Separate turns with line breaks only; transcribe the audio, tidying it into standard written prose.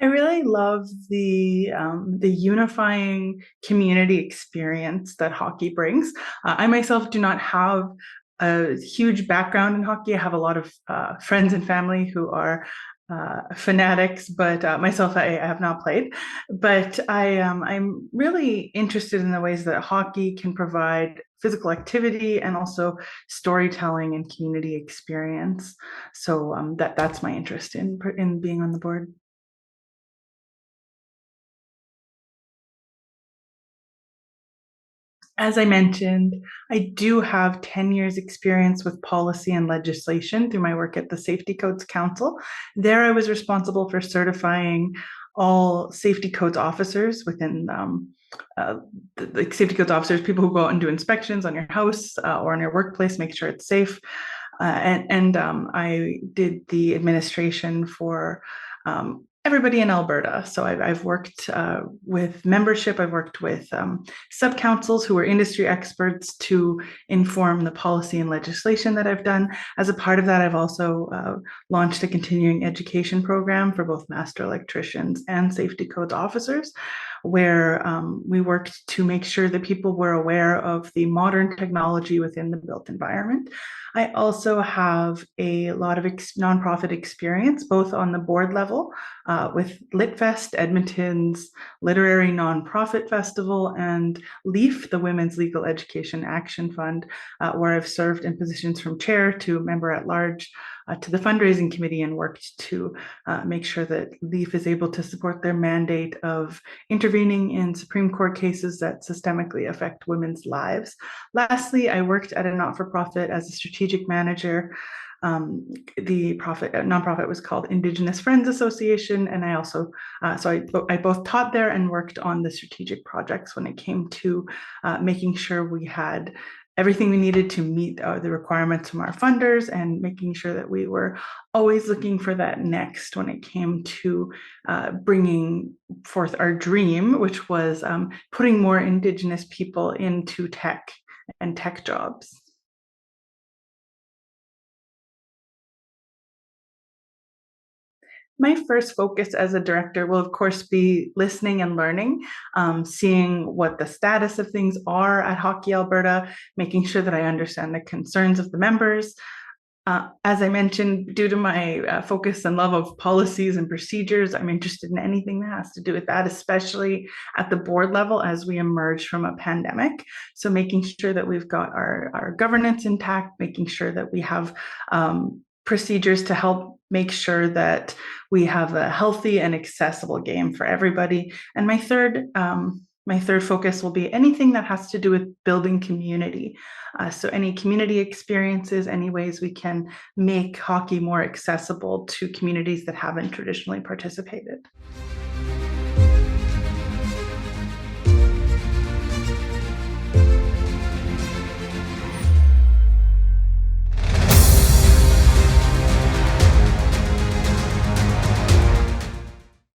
I really love the unifying community experience that hockey brings. I myself do not have a huge background in hockey. I have a lot of friends and family who are fanatics, but myself, I have not played. But I'm really interested in the ways that hockey can provide physical activity and also storytelling and community experience. So that's my interest in being on the board. As I mentioned, I do have 10 years experience with policy and legislation through my work at the Safety Codes Council. There I was responsible for certifying all safety codes officers within uh, the safety codes officers, people who go out and do inspections on your house or on your workplace, make sure it's safe. And I did the administration for everybody in Alberta. So I've worked with membership, I've worked with sub councils who are industry experts to inform the policy and legislation that I've done. As a part of that, I've also launched a continuing education program for both master electricians and safety codes officers, where we worked to make sure that people were aware of the modern technology within the built environment. I also have a lot of nonprofit experience, both on the board level with LitFest, Edmonton's literary nonprofit festival, and LEAF, the Women's Legal Education Action Fund, where I've served in positions from chair to member at large to the fundraising committee and worked to make sure that LEAF is able to support their mandate of intervening in Supreme Court cases that systemically affect women's lives. Lastly, I worked at a not-for-profit as a strategic manager. The nonprofit was called Indigenous Friends Association, and I also I both taught there and worked on the strategic projects when it came to making sure we had everything we needed to meet the requirements from our funders and making sure that we were always looking for that next when it came to bringing forth our dream, which was putting more Indigenous people into tech and tech jobs. My first focus as a director will, of course, be listening and learning, seeing what the status of things are at Hockey Alberta, making sure that I understand the concerns of the members. As I mentioned, due to my focus and love of policies and procedures, I'm interested in anything that has to do with that, especially at the board level as we emerge from a pandemic. So making sure that we've got our governance intact, making sure that we have procedures to help make sure that we have a healthy and accessible game for everybody. And my third focus will be anything that has to do with building community. So any community experiences, any ways we can make hockey more accessible to communities that haven't traditionally participated.